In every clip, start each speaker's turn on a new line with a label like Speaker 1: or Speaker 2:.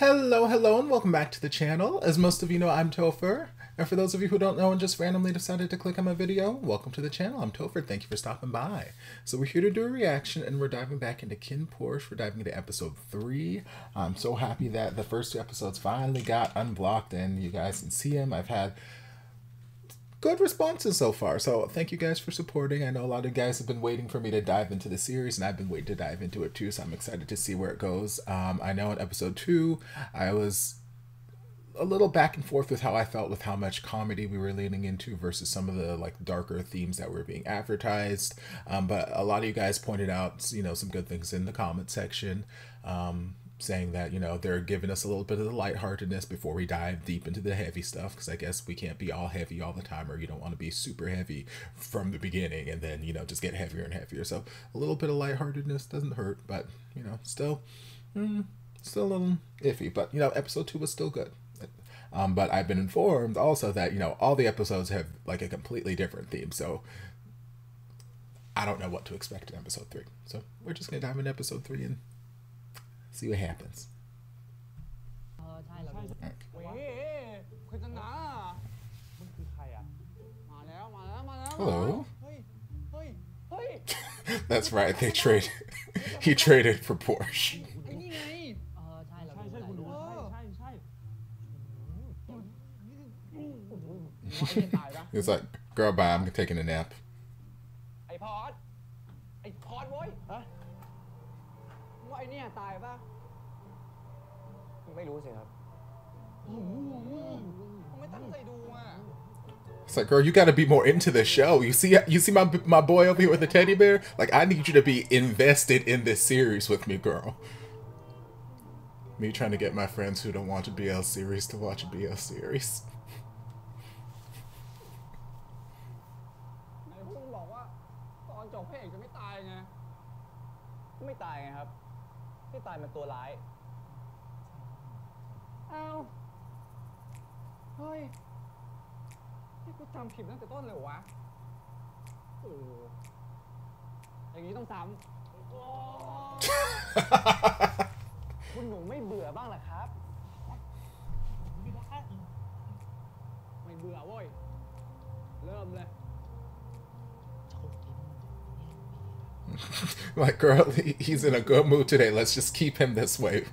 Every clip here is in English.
Speaker 1: Hello, and welcome back to the channel. As most of you know, I'm Topher. And for those of you who don't know and just randomly decided to click on my video, welcome to the channel. I'm Topher. Thank you for stopping by. So we're here to do a reaction, and we're diving back into KinnPorsche. We're diving into episode 3. I'm so happy that the first 2 episodes finally got unblocked, and you guys can see them. I've had good responses so far, so thank you guys for supporting. I know a lot of you guys have been waiting for me to dive into the series, and I've been waiting to dive into it too, so I'm excited to see where it goes. I know in episode 2 I was a little back and forth with how I felt with how much comedy we were leaning into versus some of the like darker themes that were being advertised, but a lot of you guys pointed out some good things in the comment section, saying that they're giving us a little bit of the lightheartedness before we dive deep into the heavy stuff, because I guess we can't be all heavy all the time, or you don't want to be super heavy from the beginning and then just get heavier and heavier. So a little bit of lightheartedness doesn't hurt, but still a little iffy. But episode 2 was still good. But I've been informed also that all the episodes have like a completely different theme, so I don't know what to expect in episode 3. So we're just gonna dive into episode 3 and see what happens. Hello. That's right. They traded. He traded for Porsche. He's like, girl, bye. I'm taking a nap. It's like, girl, you got to be more into the show. You see my boy over here with the teddy bear? Like, I need you to be invested in this series with me, girl. Me trying to get my friends who don't watch a BL series to watch a BL series. Like, girl, he's in a good mood today. Let's just keep him this way.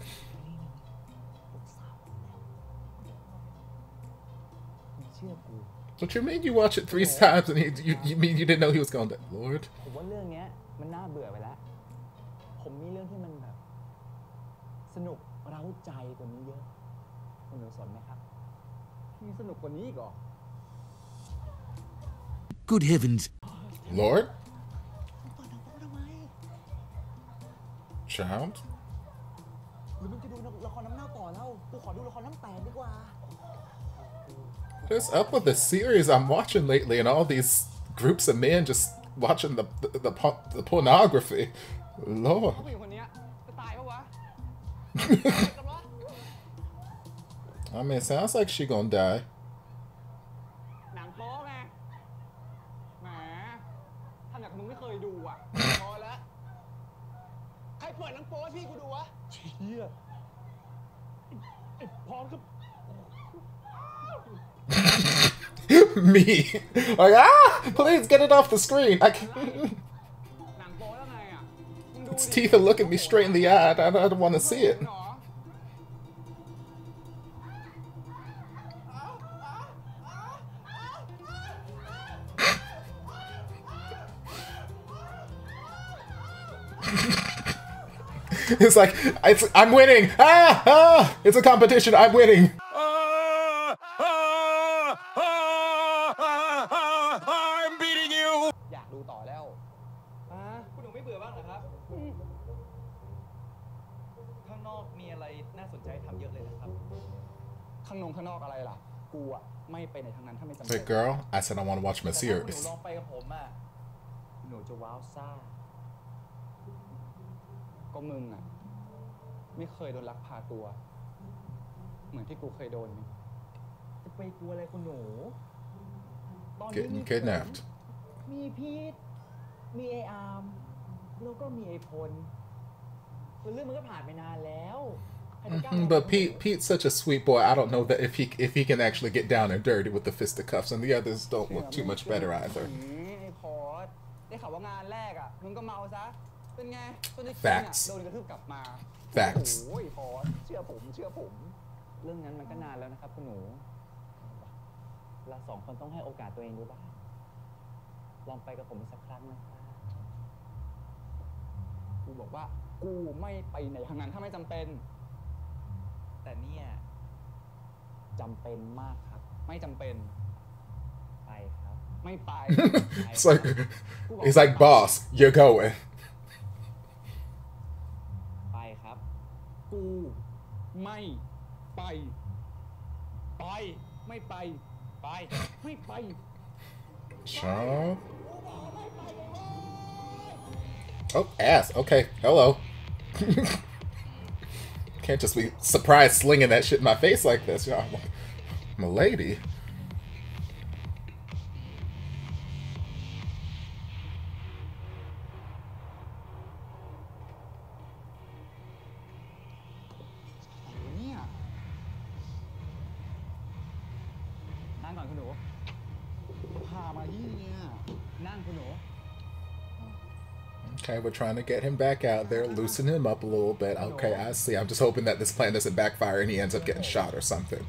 Speaker 1: What you mean you watch it 3 times and you mean you didn't know he was going to... Lord.
Speaker 2: Good heavens.
Speaker 1: Lord? Child? What's up with the series I'm watching lately and all these groups of men just watching the pornography? Lord. I mean, it sounds like she gonna die. Me. Like, please get it off the screen. I can't. Its teeth are looking me straight in the eye. I don't want to see it. It's like, I'm winning. It's a competition. I'm winning. I'm beating you. Hey girl, I said I want to watch my series. Getting kidnapped.
Speaker 3: มีพีทมีไออาร์มแล้วก็มีไอพล เรื่องมันก็ผ่านไปนานแล้ว
Speaker 1: But Pete's such a sweet boy. I don't know that if he can actually get down and dirty with the fisticuffs, and the others don't look too much better either. Facts. Facts.
Speaker 3: เรื่องนั้นมันก็นานแล้วนะครับคุณหนูเราสองคนต้องให้โอกาสตัวเองดูบ้างลองไปกับผมสักครั้งนะครับกูบอกว่ากูไม่ไปไหนทางนั้นถ้าไม่จำเป็นแต่เนี่ยจำเป็นมากครับไม่จำเป็นไปครับไม่ไป
Speaker 1: It's like boss you're going
Speaker 3: ไปครับกูไม่ไปไม่ไปไม่ไป
Speaker 1: Sean? Oh, ass. Okay, hello. Can't just be surprised slinging that shit in my face like this. You know, I'm a lady. Okay, we're trying to get him back out there, loosen him up a little bit. Okay, I see. I'm just hoping that this plan doesn't backfire and he ends up getting shot or something.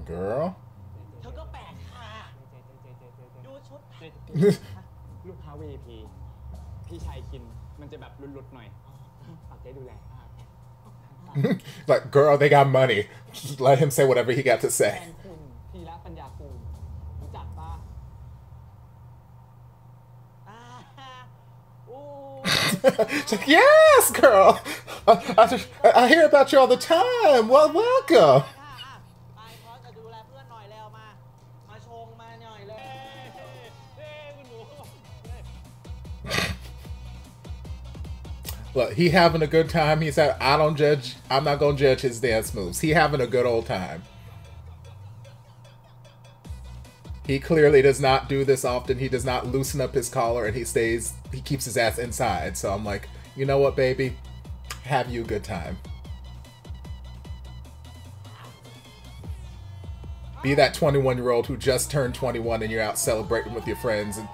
Speaker 1: Girl.
Speaker 3: ลูกค้า VIP พี่ชายกินมันจะแบบหลุดๆหน่อยฝากเจ๊ดูแล
Speaker 1: Like, girl, they got money. Let him say whatever he got to say.
Speaker 3: แฟนคุณพีระปัญญากูรู้จักปะ
Speaker 1: She's like, yes, girl. I hear about you all the time. Well, welcome. Look, he having a good time. He said, I don't judge. I'm not going to judge his dance moves. He having a good old time. He clearly does not do this often. He does not loosen up his collar and he keeps his ass inside. So I'm like, you know what, baby? Have you a good time. Be that 21-year-old who just turned 21 and you're out celebrating with your friends and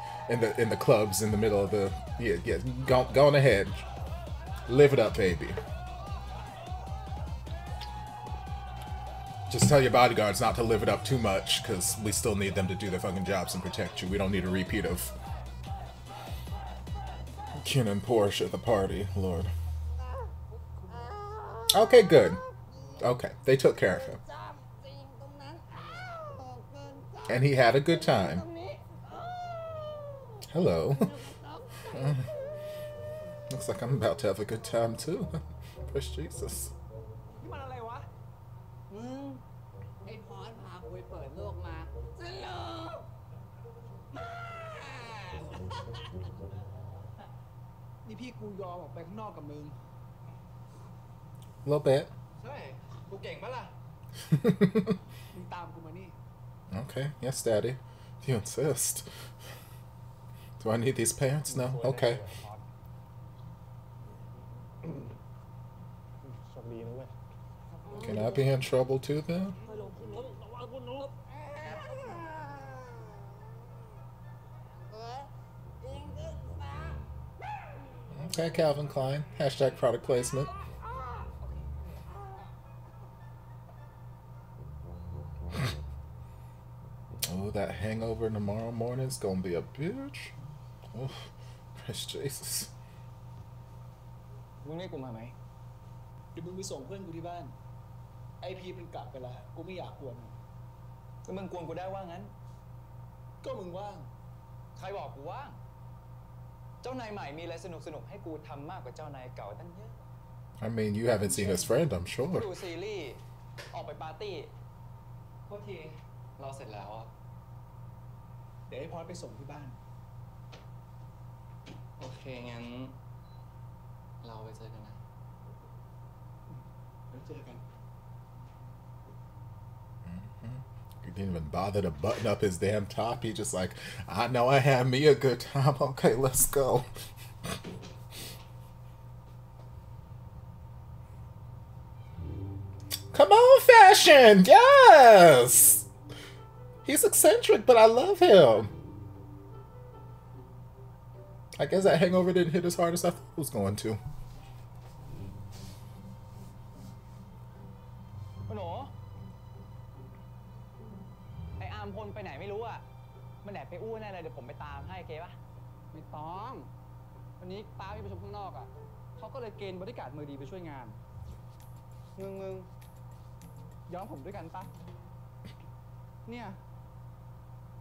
Speaker 1: in the clubs in the middle of the, yeah, go on ahead. Live it up, baby. Just tell your bodyguards not to live it up too much, because we still need them to do their fucking jobs and protect you. We don't need a repeat of KinnPorsche at the party, Lord. Okay, good. Okay, they took care of him. And he had a good time. Hello. Looks like I'm about to have a good time too. Praise Jesus. A little bit. Okay, yes, Daddy. If you insist. Do I need these pants? No? Okay. Can I be in trouble too then? Okay, Calvin Klein. Hashtag product placement. Oh, that hangover tomorrow morning is gonna be a bitch. Oh, praise Jesus.
Speaker 3: มึงเรียกกูมาไหมเดี๋ยวมึงไปส่งเพื่อนกูที่บ้านไอพีมันกลับไปแล้วกูไม่อยากกวนก็มึงกวนกูได้ว่างั้นก็มึงว่างใครบอกกูว่าง เจ้านายใหม่มีอะไรสนุกๆให้กูทำมากกว่าเจ้านายเก่าตั้งเยอะ
Speaker 1: I mean, you haven't seen his friend, I'm
Speaker 3: กู
Speaker 1: sure.
Speaker 3: ดูซีรีส์ออกไปปาร์ตี้โทษทีเราเสร็จแล้วอะเดี๋ยวให้พอดไปส่งที่บ้านโอเคงั้นเราไปเจอกันนะแล้วเจอกัน
Speaker 1: He didn't even bother to button up his damn top. He just like, I know I had me a good time. Okay, let's go. Come on, fashion. Yes. He's eccentric, but I love him. I guess that hangover didn't hit as hard as I thought it was going to.
Speaker 3: หนูไออาร์มพลไปไหนไม่รู้อ่ะมันแอบไปอู้แน่เลยเดี๋ยวผมไปตามให้โอเคปะไม่ต้องวันนี้ป้ามีประชุมข้างนอกอ่ะเขาก็เลยเกณฑ์บริการมือดีไปช่วยงานมึงย้อมผมด้วยกันปะเนี่ย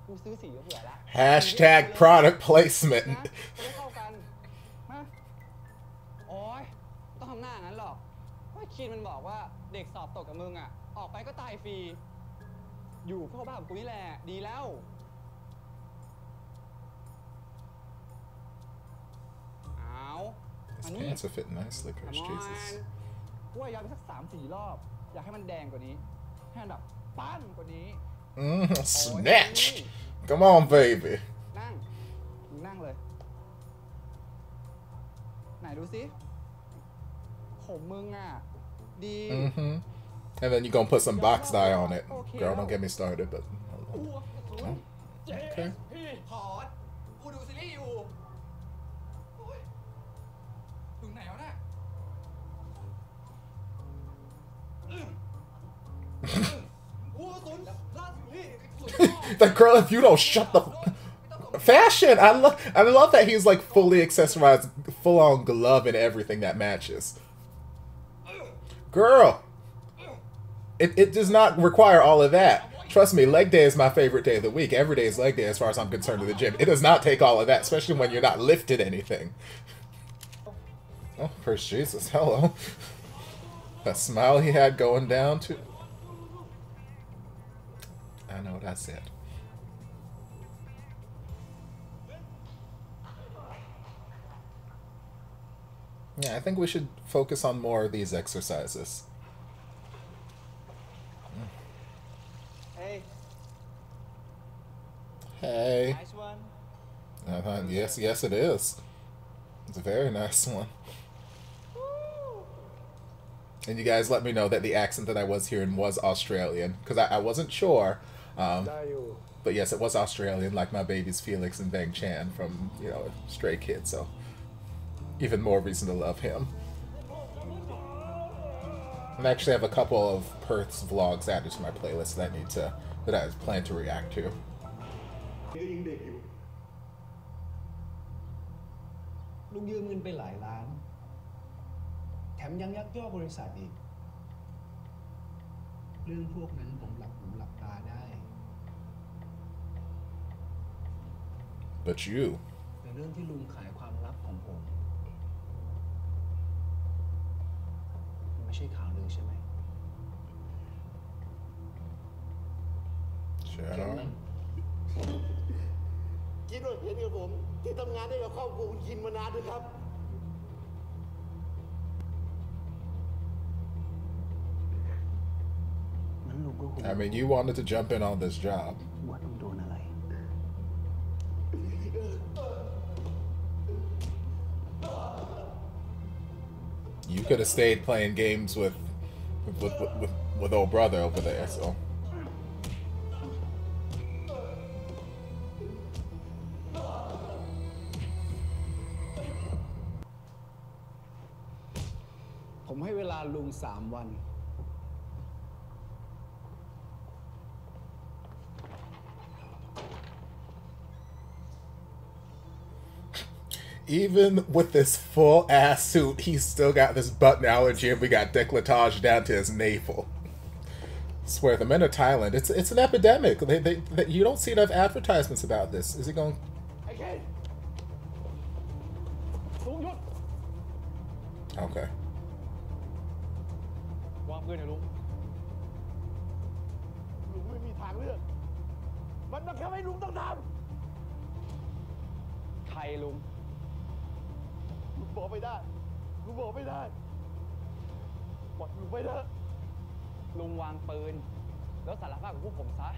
Speaker 3: กูซื้อสีก็เผื่อละ
Speaker 1: Hashtag product placement.
Speaker 3: นะจะได้เข้ากันฮะโอ๊ยต้องทำหน้างั้นหรอกว่าคีนมันบอกว่าเด็กสอบตกกับมึงอ่ะออกไปก็ตายฟรีอยู่เพื่อบ้ากับกูนี่แหละดีแล้วเอาอัน
Speaker 1: His
Speaker 3: นี้
Speaker 1: pants are fitting nicely, Chris. Jesus.
Speaker 3: กูว่าย้อนไปสัก3-4 รอบอยากให้มันแดงกว่านี้ให้มันแบบปั้นกว่านี้
Speaker 1: Snatch. Come on, baby.
Speaker 3: นั่งมึงนั่งเลยไหนดูสิผมมึงอ่ะดี
Speaker 1: And then you're gonna put some box dye on it. Girl, don't get me started, but...
Speaker 3: เจ๊
Speaker 1: Okay.
Speaker 3: พี่พอดกูดูซีรีส์อยู่โอ๊ยถึงไหนวะเนี่ยกูสุนล่าสุดพี่
Speaker 1: The girl, if you don't shut the... Fashion! I love that he's like fully accessorized, full-on glove and everything that matches. Girl! It does not require all of that. Trust me, leg day is my favorite day of the week. Every day is leg day as far as I'm concerned in the gym. It does not take all of that, especially when you're not lifted anything. Oh, praise Jesus. Hello. That smile he had going down to... I know what I said. Yeah, I think we should focus on more of these exercises.
Speaker 3: Hey.
Speaker 1: Hey.
Speaker 3: Nice one.
Speaker 1: Yes, yes it is. It's a very nice one. And you guys let me know that the accent that I was hearing was Australian, because I wasn't sure. But yes, it was Australian, like my babies Felix and Bang Chan from, you know, Stray Kids, so even more reason to love him. And I actually have a couple of Perth's vlogs added to my playlist that I plan to react to.
Speaker 4: ลุงยืมเงินไปหลายล้าน แถมยังยักยอกบริษัทอีก เรื่องพวกนั้นผมหลับหูหลับตาได้
Speaker 1: But you...
Speaker 4: แต่เรื่องที่ลุงขายความลับของผมมันไม่ใช่ข่าวลือใช่ไหม
Speaker 1: Shadow.
Speaker 5: คิดว่าเห็นกับผมที่ทำงานได้กับครอบครัวคุณคินมานานด้วยครับ
Speaker 4: งั้นลุงก็คง
Speaker 1: I mean, you wanted to jump in on this job.
Speaker 4: ว่าต้องโดนอะไร
Speaker 1: You could have stayed playing games with old brother over there, so...
Speaker 4: ผมให้เวลาลุง3 วัน
Speaker 1: Even with this full-ass suit, he's still got this button allergy, and we got décolletage down to his navel. I swear, the men of Thailand, it's an epidemic. You don't see enough advertisements about this. Is he going...
Speaker 5: ไอ้เคน
Speaker 1: Okay.
Speaker 3: วางปืนหน่อยลุง
Speaker 5: ลุงไม่มีทางเลือก มันบังคับให้ลุงต้องท
Speaker 3: ใครลุง
Speaker 5: ำลุงบอกไม่ได้ ลุงบอกไม่ได้ปล่อยลุงไปเถอะ
Speaker 3: ลุงวางปืน แล้วสารภาพกับพวกผมซะ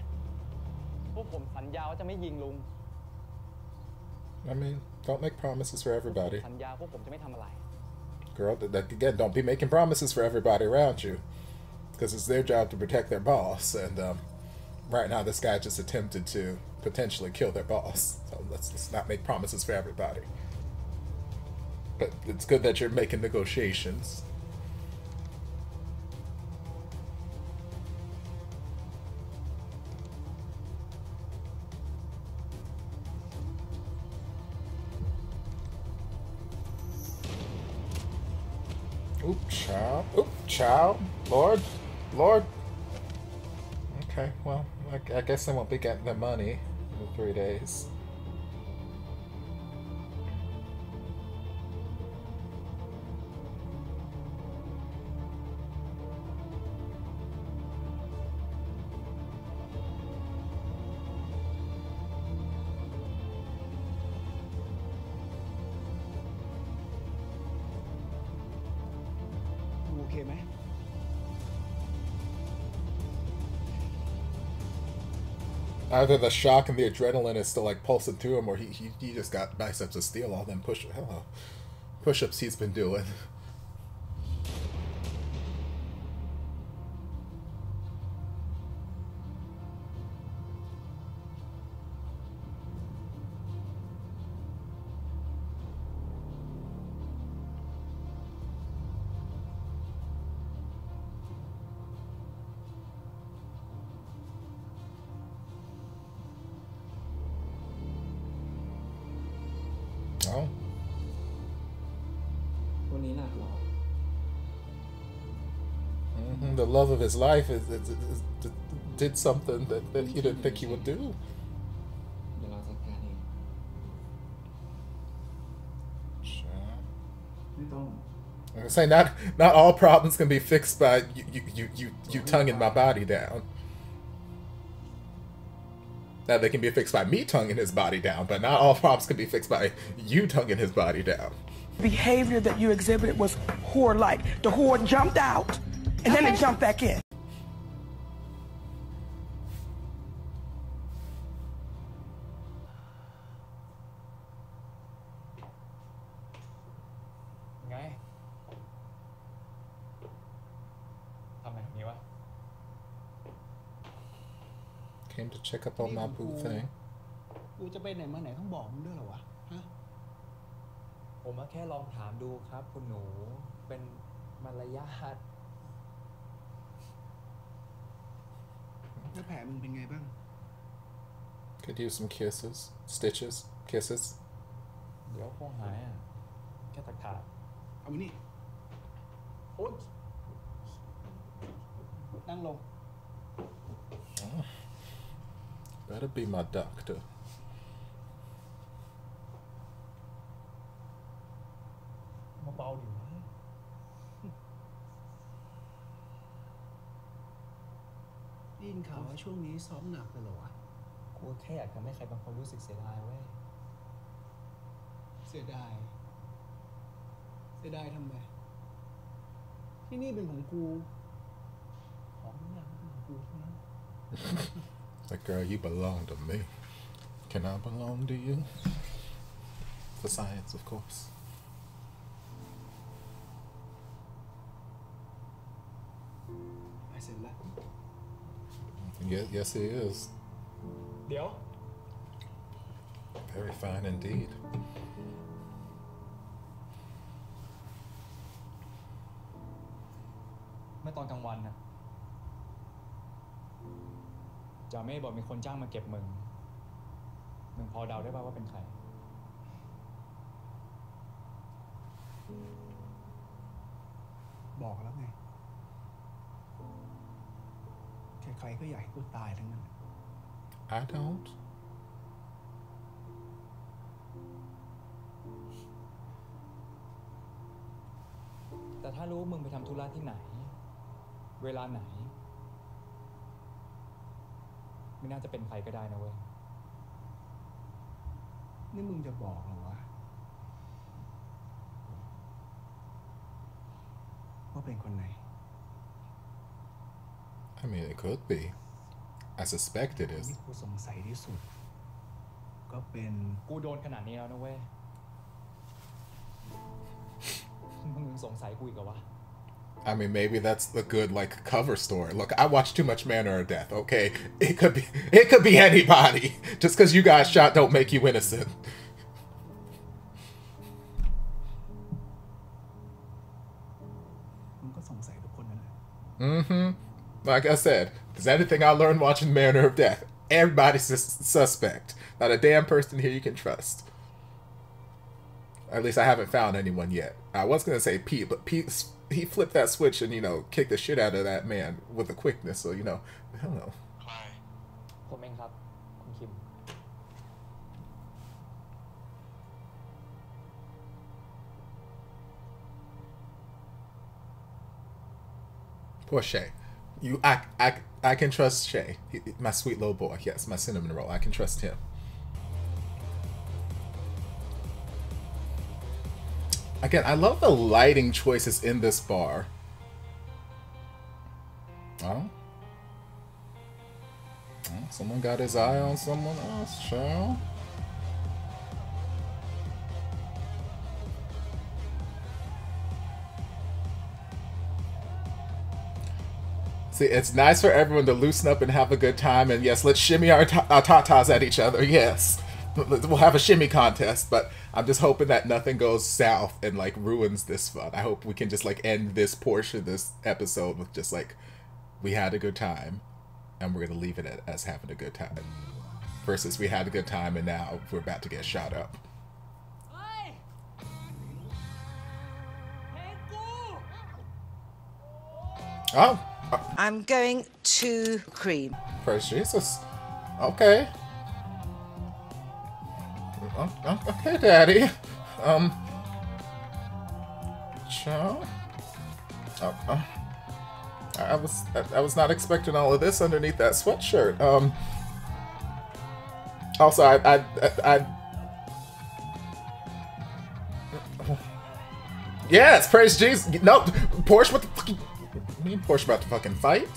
Speaker 3: พวกผมสัญญาว่าจะไม่ยิงลุง
Speaker 1: I mean, don't make promises for everybody.
Speaker 3: สัญญาพวกผมจะไม่ทำอะไร
Speaker 1: Girl, again, don't be making promises for everybody around you. Because it's their job to protect their boss. And right now, this guy just attempted to potentially kill their boss. So let's not make promises for everybody. But it's good that you're making negotiations. Oop, child. Oop, child. Lord. Lord. Okay, well, I guess I won't be getting the money in 3 days. Either the shock and the adrenaline is still like pulsing through him, or he just got biceps of steel, all them push-ups he's been doing. Oh. The love of his life did something that he didn't think he would do. I say not all problems can be fixed by you tonguing my body down. Now they can be fixed by me tonguing his body down, but not all problems can be fixed by you tonguing his body down.
Speaker 6: Behavior that you exhibited was whore-like. The whore jumped out, and then it jumped back in.
Speaker 3: ไง ทำไมแบบนี้วะ
Speaker 1: Came to check up on my boo thing.
Speaker 4: กูจะไปไหนมาไหนต้องบอกมึงด้วยเหรอวะ ฮะ
Speaker 7: ผมแค่ลองถามดูครับคุณหนู เป็นมารยาท
Speaker 4: แล้วแผลมึงเป็นไงบ้าง
Speaker 1: Could use some kisses, stitches, kisses.
Speaker 7: เดี๋ยวคงหายอ่ะ แค่ตะขาบ
Speaker 4: เอามานี่
Speaker 7: โอ๊ย
Speaker 4: นั่งลง
Speaker 1: Better be my doctor.
Speaker 7: มาเบาดิวะ
Speaker 4: ได้ยินข่าวว่าช่วงนี้ซ้อมหนักเลยเหรอวะ
Speaker 7: กูแค่อยากทำให้ใครบางคนรู้สึกเสียดายเว้ย
Speaker 4: เสียดาย เสียดายทำไม ที่นี่เป็นของกู ของทุกอย่างเป็นของกูทั้งนั้น
Speaker 1: Like, girl, you belong to me. Can I belong to you? For science, of course.
Speaker 4: ไปเสร็จแล้ว
Speaker 1: Yes, he is.
Speaker 7: เดี๋ยว
Speaker 1: Very fine indeed.
Speaker 3: เมื่อตอนกลางวันน่ะจ่าเม่บอกมีคนจ้างมาเก็บมึงพอเดาได้ป่าวว่าเป็นใคร
Speaker 4: บอกแล้วไง ใครๆก็อยากให้กูตายทั้งนั้น
Speaker 1: I don't.
Speaker 4: ก
Speaker 7: แต่ถ้ารู้มึงไปทำธุระที่ไหนเวลาไหนไม่น่าจะเป็นใครก็ได้นะเว้ย
Speaker 4: นี่มึงจะบอกเหรอวะว่าเป็นคนไหน
Speaker 1: I mean, it could be. I suspect it is.
Speaker 4: ที่กูสงสัยที่สุด ก็เป็น
Speaker 7: กูโดนขนาดนี้แล้วนะเว้ย มึงสงสัยกูอีกเหรอวะ
Speaker 1: I mean, maybe that's the good like cover story. Look, I watched too much Manner of Death. Okay, it could be anybody. Just because you got shot don't make you innocent.
Speaker 4: มึงก็สงสัยทุกคนนั่นแหละ
Speaker 1: Like I said, there's anything I learned watching Manner of Death. Everybody's a suspect. Not a damn person here you can trust. At least I haven't found anyone yet. I was gonna say Pete, but Pete, he flipped that switch and, you know, kicked the shit out of that man with a quickness. So, you know, I don't know.
Speaker 7: ผมเองครับ คุณคิม
Speaker 1: Poor Shay. I can trust Shay. My sweet little boy. Yes, my cinnamon roll. I can trust him. Again, I love the lighting choices in this bar. Oh. Someone got his eye on someone else, child. See, it's nice for everyone to loosen up and have a good time, and yes, let's shimmy our tatas at each other, yes. We'll have a shimmy contest, but I'm just hoping that nothing goes south and, like, ruins this fun. I hope we can just, like, end this portion of this episode with just, like, we had a good time, and we're gonna leave it as having a good time. Versus we had a good time, and now we're about to get shot up. Oh!
Speaker 8: I'm going to cream.
Speaker 1: Praise Jesus. Okay. Okay, Daddy. Child. I was not expecting all of this underneath that sweatshirt. Also, yes, praise Jesus. No, Porsche, what the fuck? Me and Porsche about to fucking fight.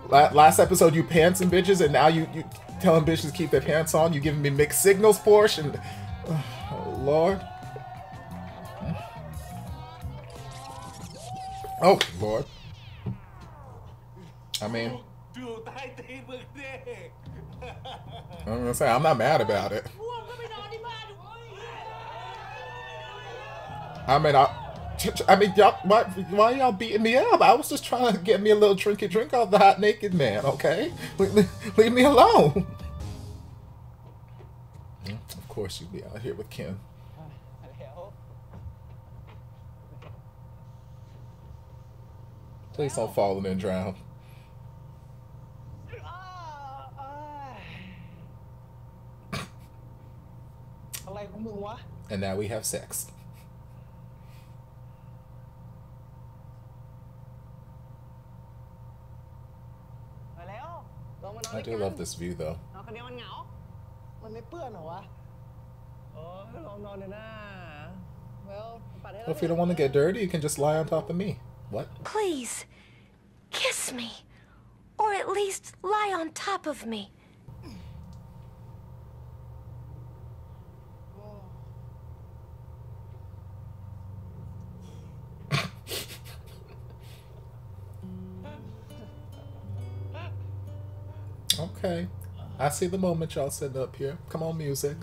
Speaker 1: Last episode, you pantsing bitches, and now you telling bitches to keep their pants on. You giving me mixed signals, Porsche, and oh Lord. Oh Lord. I mean, I'm gonna say I'm not mad about it. I mean, y'all, why y'all beating me up? I was just trying to get me a little trinket drink off the hot naked man, okay? Leave me alone. Of course you'd be out here with Ken. Please don't fall in and drown. And now we have sex. I do love this view though. Well, if you don't want to get dirty, you can just lie on top of me. What?
Speaker 9: Please, kiss me. Or at least lie on top of me.
Speaker 1: Okay. I see the moment y'all setting up here. Come on, music.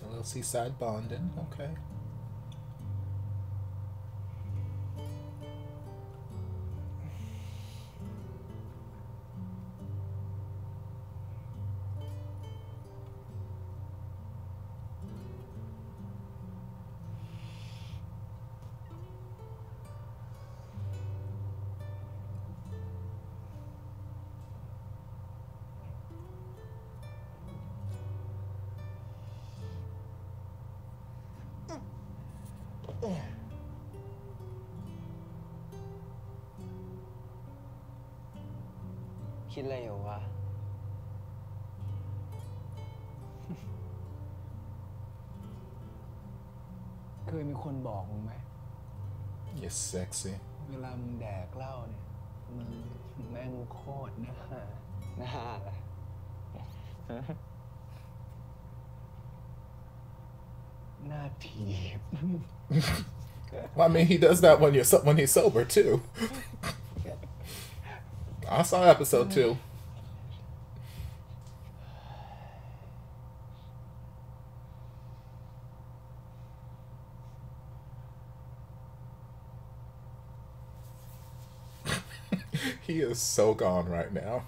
Speaker 1: A little seaside bonding. Okay.
Speaker 3: คิดอะไรอยู่วะ
Speaker 4: เคยมีคนบอกมึงไหม
Speaker 1: You're sexy.
Speaker 4: เวลามึงแดกเหล้าเนี่ยมึงแม่งโคตรน่า
Speaker 3: น่าอะไร
Speaker 4: น่าถีบ
Speaker 1: Well, I mean, he does that when he's sober too. I saw episode 2. He is so gone right now.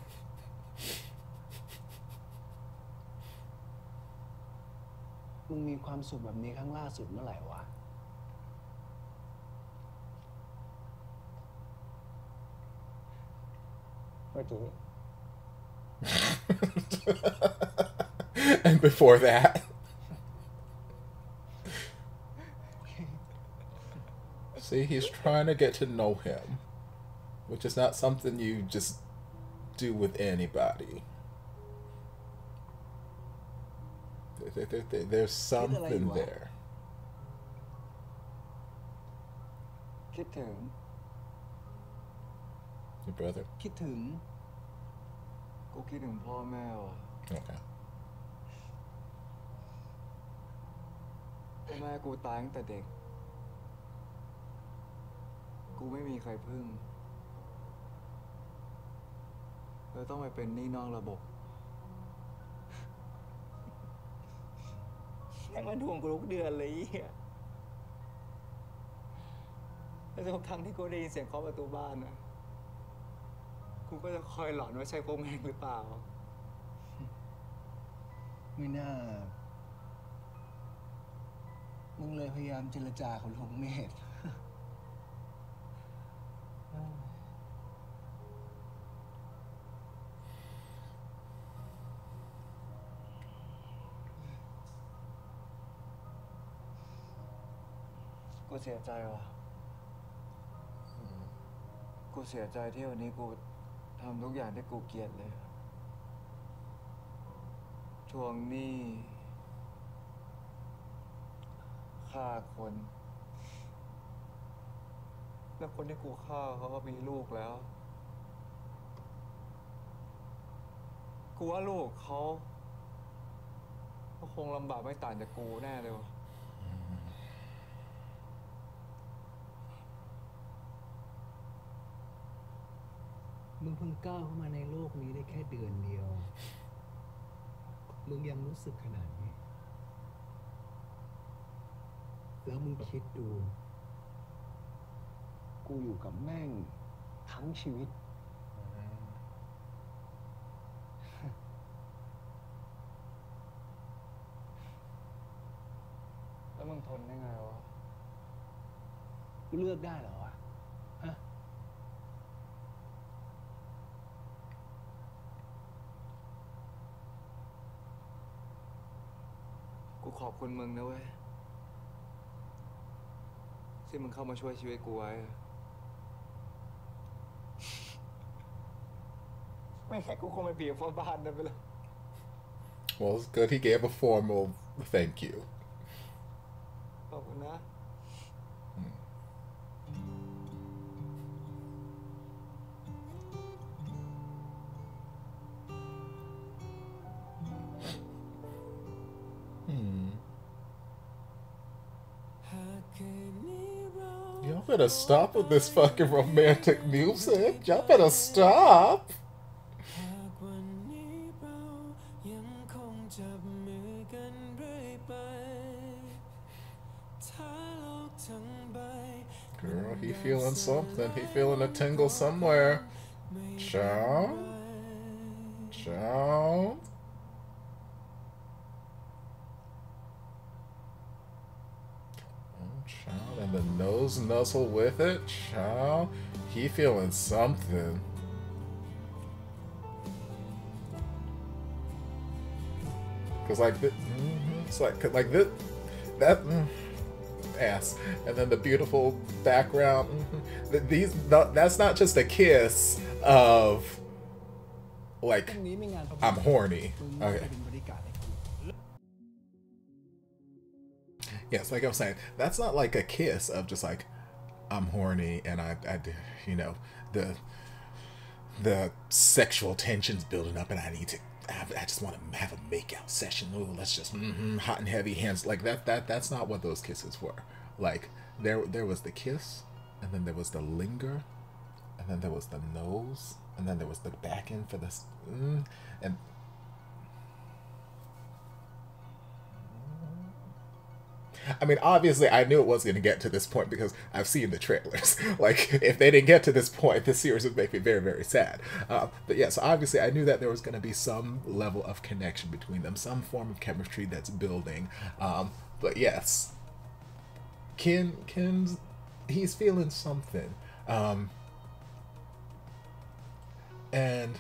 Speaker 4: มึงมีความสุขแบบนี้ครั้งล่าสุดเมื่อไหร่วะ
Speaker 3: เมื่อกี้
Speaker 1: And before that. See, he's trying to get to know him, which is not something you just do with anybody. There's something there.
Speaker 3: คิดถึง
Speaker 1: Your brother?
Speaker 4: คิดถึง
Speaker 3: กูคิดถึงพ่อแม่ว่ะ
Speaker 1: Okay.
Speaker 3: พ่อแม่กูตายตั้งแต่เด็ก กูไม่มีใครพึ่งเลยต้องไปเป็นหนี้นอกระบบ
Speaker 7: แม่งมาทวงกูทุกเดือนเลยเหี้ยแล้วทุกครั้งที่กูได้ยินเสียงเคาะประตูบ้านนะกูก็จะคอยหลอนว่าใช่พวกแม่งหรือเปล่า
Speaker 4: ไม่น่า มึงเลยพยายามเจรจากับหลวงเมธ
Speaker 3: กูเสียใจว่ะ กูเสียใจที่วันนี้กูทำทุกอย่างที่กูเกลียดเลย ทวงหนี้ฆ่าคน แล้วคนที่กูฆ่าเขาก็มีลูกแล้ว กูว่าลูกเขาคงลำบากไม่ต่างจากกูแน่เลยวะ
Speaker 4: มึงเพิ่งก้าวเข้ามาในโลกนี้ได้แค่เดือนเดียว มึงยังรู้สึกขนาดนี้ แล้วมึงคิดดู กูอยู่กับแม่งทั้งชีวิต
Speaker 3: แล้วมึงทนได้ไงวะ
Speaker 4: กูเลือกได้เหรอวะ ฮะ
Speaker 3: กูขอบคุณมึงนะเว้ย ที่มึงเข้ามาช่วยชีวิตกูไว้
Speaker 7: ไม่แค่กูคงไปบีบพ่อบ้านนะไปเลย
Speaker 1: Well, it's good he gave a formal thank you.
Speaker 3: ขอบคุณนะ
Speaker 1: Y'all better stop with this fucking romantic music. Y'all better stop. Girl, he feeling something. He feeling a tingle somewhere. Child. Child. Child, and the nose nuzzle with it. Child, he feeling something. Cause like this, it's like this, that. ass, and then the beautiful background. That's not just a kiss of like I'm horny. Okay. Yes, like I was saying, that's not like a kiss of just like I'm horny and I you know, the sexual tension's building up and I need to I just want to have a makeout session. Ooh, let's just hot and heavy hands like that's not what those kisses were. Like there was the kiss, and then there was the linger, and then there was the nose, and then there was the back end for the and I mean, obviously, I knew it was going to get to this point because I've seen the trailers. Like, if they didn't get to this point, this series would make me very, very sad. But yeah, so obviously, I knew that there was going to be some level of connection between them, some form of chemistry that's building. But yes, Kinn's he's feeling something, and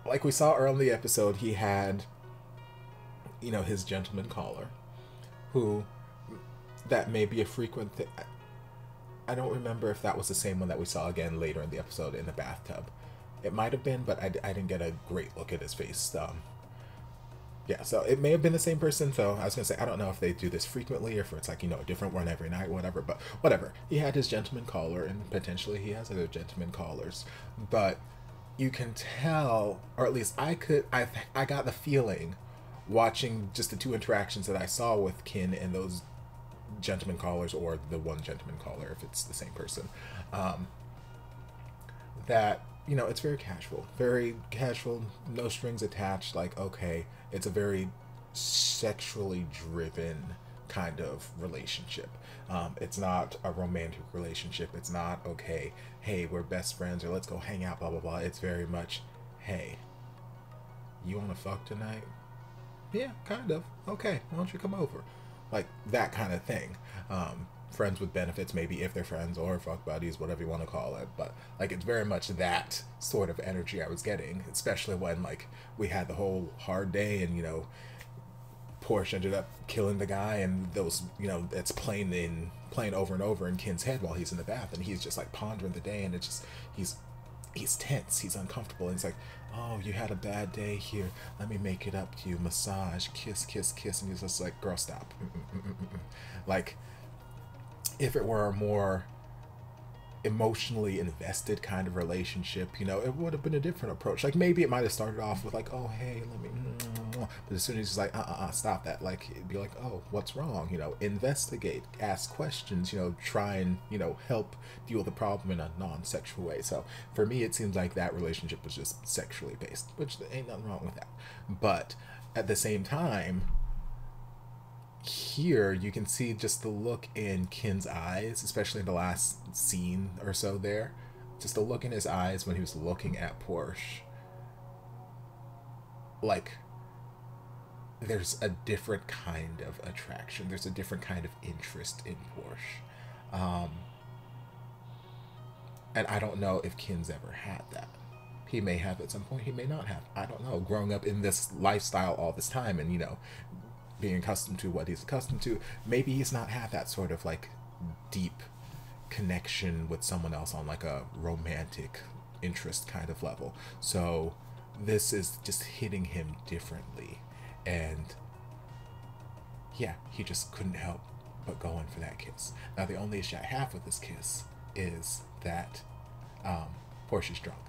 Speaker 1: like we saw early in the episode, he had, you know, his gentleman caller, who, that may be a frequent thing. I don't remember if that was the same one that we saw again later in the episode in the bathtub. It might have been, but I didn't get a great look at his face. Yeah, so it may have been the same person. So I was gonna say, I don't know if they do this frequently or if it's like, you know, a different one every night, whatever. But whatever. He had his gentleman caller, and potentially he has other gentleman callers. But you can tell, or at least I got the feeling, watching just the two interactions that I saw with Kinn and those gentleman callers, or the one gentleman caller if it's the same person, that, you know, it's very casual, no strings attached. Like, okay, it's a very sexually driven kind of relationship. It's not a romantic relationship. It's not, okay, hey, we're best friends, or let's go hang out, blah blah blah. It's very much, hey, you want to fuck tonight? Yeah, kind of. Okay, why don't you come over? Like, that kind of thing. Friends with benefits, maybe, if they're friends, or fuck buddies, whatever you want to call it. But, like, it's very much that sort of energy I was getting, especially when, like, we had the whole hard day and, you know, Porsche ended up killing the guy, and those, you know, it's playing over and over in Kinn's head while he's in the bath, and he's just, like, pondering the day, and it's just, he's tense, he's uncomfortable, and he's like, oh, you had a bad day, here, let me make it up to you, massage, kiss, kiss, kiss, and he's just like, girl, stop. Like, if it were a more emotionally invested kind of relationship, you know, it would have been a different approach. Like, maybe it might have started off with like, oh, hey, let me, but as soon as he's like, stop that, like, it'd be like, oh, what's wrong, you know, investigate, ask questions, you know, try and, you know, help deal with the problem in a non-sexual way. So for me, it seems like that relationship was just sexually based, which there ain't nothing wrong with that. But at the same time, here you can see just the look in Kinn's eyes, especially in the last scene or so there, just the look in his eyes when he was looking at Porsche. Like, there's a different kind of attraction, there's a different kind of interest in Porsche, and I don't know if Kinn's ever had that. He may have at some point, he may not have, I don't know, growing up in this lifestyle all this time and, you know, being accustomed to what he's accustomed to, maybe he's not had that sort of like deep connection with someone else on like a romantic interest kind of level. So this is just hitting him differently, and yeah, he just couldn't help but go in for that kiss. Now the only issue I have with this kiss is that Porsche's drunk.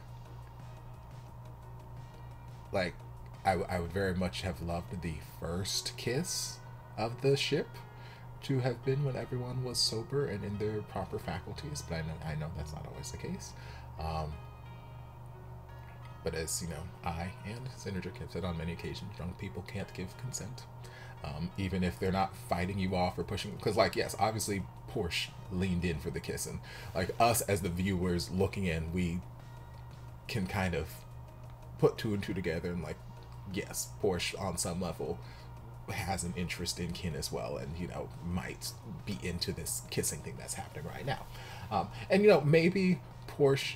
Speaker 1: Like, I would very much have loved the first kiss of the ship to have been when everyone was sober and in their proper faculties, but I know that's not always the case. But as you know, I and Synergic have said on many occasions, drunk people can't give consent, even if they're not fighting you off or pushing. Because, like, yes, obviously Porsche leaned in for the kiss, and like us as the viewers looking in, we can kind of put two and two together and like, yes, Porsche on some level has an interest in Kinn as well, and, you know, might be into this kissing thing that's happening right now. And, you know, maybe Porsche,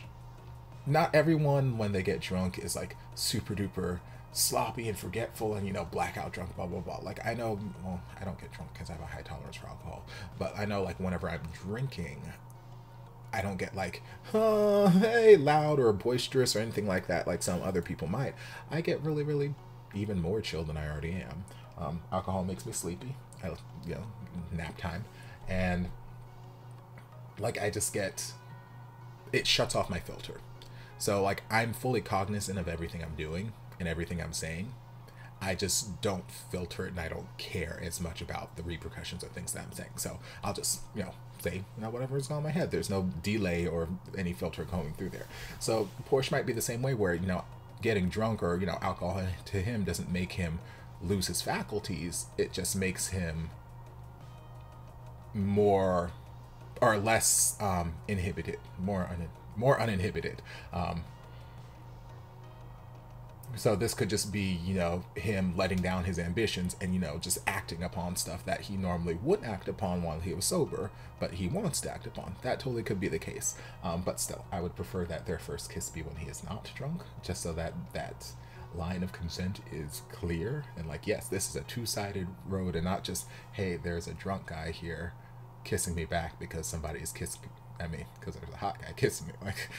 Speaker 1: not everyone when they get drunk is like super duper sloppy and forgetful and, you know, blackout drunk, blah, blah, blah. Like, I know, well, I don't get drunk because I have a high tolerance for alcohol, but I know, like, whenever I'm drinking, I don't get like, oh, hey, loud or boisterous or anything like that, like some other people might. I get really, really even more chill than I already am. Alcohol makes me sleepy. You know, nap time. And, like, I just get, it shuts off my filter. So, like, I'm fully cognizant of everything I'm doing and everything I'm saying. I just don't filter it, and I don't care as much about the repercussions of things that I'm saying. So I'll just, you know, say, you know, whatever's on my head. There's no delay or any filter going through there. So Porsche might be the same way, where, you know, getting drunk or, you know, alcohol to him doesn't make him lose his faculties. It just makes him more or less inhibited, more uninhibited. So this could just be, you know, him letting down his ambitions and, you know, just acting upon stuff that he normally wouldn't act upon while he was sober, but he wants to act upon. That totally could be the case. But still, I would prefer that their first kiss be when he is not drunk, just so that that line of consent is clear. And like, yes, this is a two-sided road and not just, hey, there's a drunk guy here kissing me back because somebody is kissing me. I mean, because there's a hot guy kissing me. Like,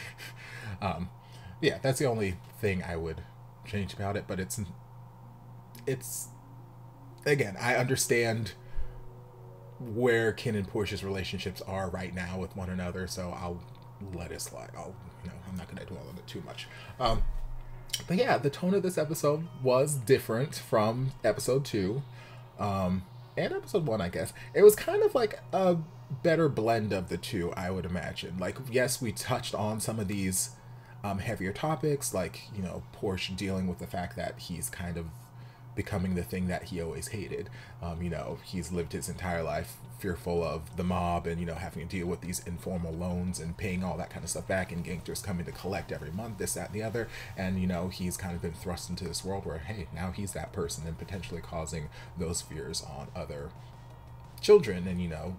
Speaker 1: yeah, that's the only thing I would change about it. But it's again, I understand where Kin and Porsche's relationships are right now with one another, so I'll let it slide. You know, I'm not going to dwell on it too much. But yeah, the tone of this episode was different from episode 2 and episode 1, I guess. It was kind of like a better blend of the two, I would imagine. Like, yes, we touched on some of these heavier topics, like, you know, Porsche dealing with the fact that he's kind of becoming the thing that he always hated. You know, he's lived his entire life fearful of the mob and, you know, having to deal with these informal loans and paying all that kind of stuff back, and gangsters coming to collect every month, this, that, and the other. And, you know, he's kind of been thrust into this world where, hey, now he's that person, and potentially causing those fears on other children. And, you know,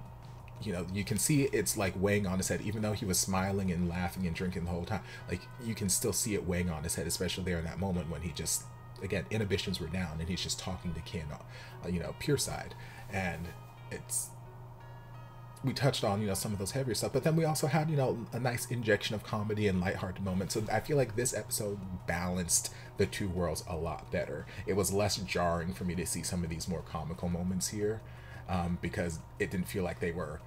Speaker 1: you can see it's like weighing on his head, even though he was smiling and laughing and drinking the whole time. Like, you can still see it weighing on his head, especially there in that moment when he just, again, inhibitions were down and he's just talking to Kin, you know, pure side. And we touched on, you know, some of those heavier stuff, but then we also had, you know, a nice injection of comedy and lighthearted moments. So I feel like this episode balanced the two worlds a lot better. It was less jarring for me to see some of these more comical moments here, because it didn't feel like they were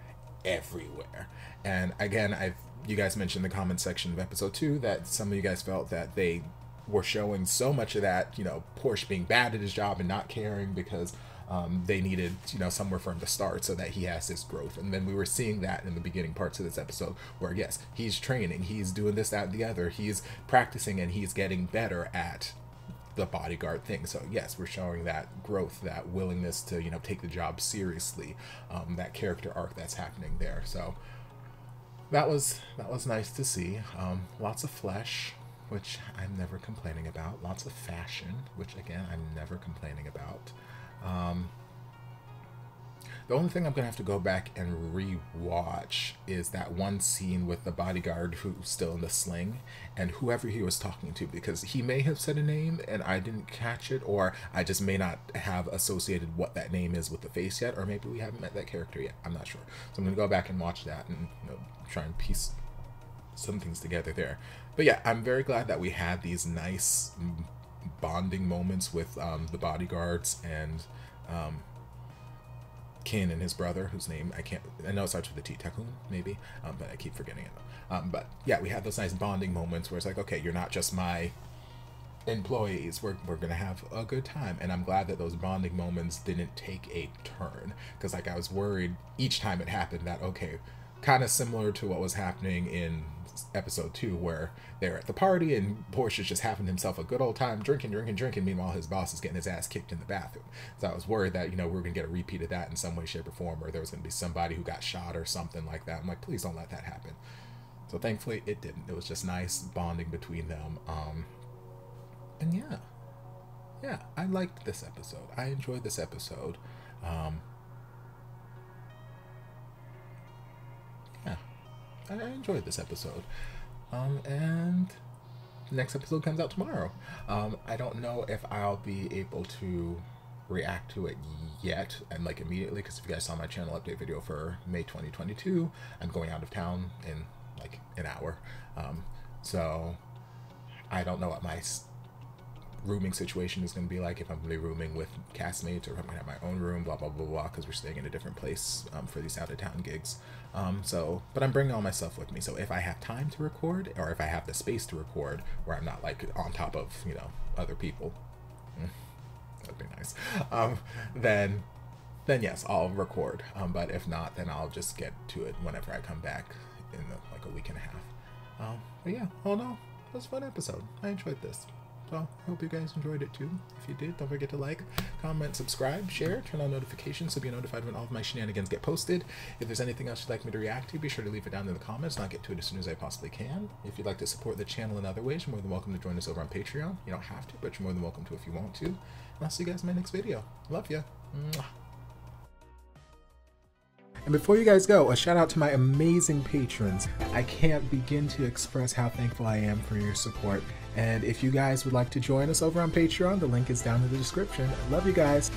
Speaker 1: everywhere. And again, you guys mentioned in the comment section of episode 2 that some of you guys felt that they were showing so much of that, you know, Porsche being bad at his job and not caring because they needed, you know, somewhere for him to start so that he has this growth. And then we were seeing that in the beginning parts of this episode where, yes, he's training, he's doing this, that, and the other, he's practicing, and he's getting better at the bodyguard thing. So yes, we're showing that growth, that willingness to, you know, take the job seriously, that character arc that's happening there. So that was nice to see. Lots of flesh, which I'm never complaining about. Lots of fashion, which again, I'm never complaining about. The only thing I'm gonna have to go back and re-watch is that one scene with the bodyguard who's still in the sling and whoever he was talking to, because he may have said a name and I didn't catch it, or I just may not have associated what that name is with the face yet, or maybe we haven't met that character yet. I'm not sure. So I'm gonna go back and watch that and, you know, try and piece some things together there. But yeah, I'm very glad that we had these nice bonding moments with the bodyguards and Kin and his brother, whose name I know it starts with a T, Takun maybe, but I keep forgetting it. But yeah, we had those nice bonding moments where it's like, okay, you're not just my employees, we're gonna have a good time. And I'm glad that those bonding moments didn't take a turn, because like I was worried each time it happened that, okay, kind of similar to what was happening in episode 2 where they're at the party and Porsche's just having himself a good old time drinking, meanwhile his boss is getting his ass kicked in the bathroom. So I was worried that, you know, we were gonna get a repeat of that in some way, shape, or form, or there was gonna be somebody who got shot or something like that. I'm like, please don't let that happen. So thankfully it didn't. It was just nice bonding between them. And yeah, I liked this episode. I enjoyed this episode. I enjoyed this episode. And the next episode comes out tomorrow. I don't know if I'll be able to react to it yet and like immediately, because if you guys saw my channel update video for May 2022, I'm going out of town in like an hour. So I don't know what my rooming situation is going to be like, if I'm going to be rooming with castmates or if I'm going to have my own room, blah blah blah blah, because we're staying in a different place for these out of town gigs. But I'm bringing all my stuff with me, so if I have time to record, or if I have the space to record where I'm not like on top of, you know, other people, that'd be nice, then yes, I'll record. But if not, then I'll just get to it whenever I come back in like a week and a half. But yeah, all in all, it was a fun episode. I enjoyed this. So I hope you guys enjoyed it too. If you did, don't forget to like, comment, subscribe, share, turn on notifications so you'll be notified when all of my shenanigans get posted. If there's anything else you'd like me to react to, be sure to leave it down in the comments and I'll get to it as soon as I possibly can. If you'd like to support the channel in other ways, you're more than welcome to join us over on Patreon. You don't have to, but you're more than welcome to if you want to. And I'll see you guys in my next video. Love ya. Mwah. And before you guys go, a shout out to my amazing patrons. I can't begin to express how thankful I am for your support. And if you guys would like to join us over on Patreon, the link is down in the description. Love you guys.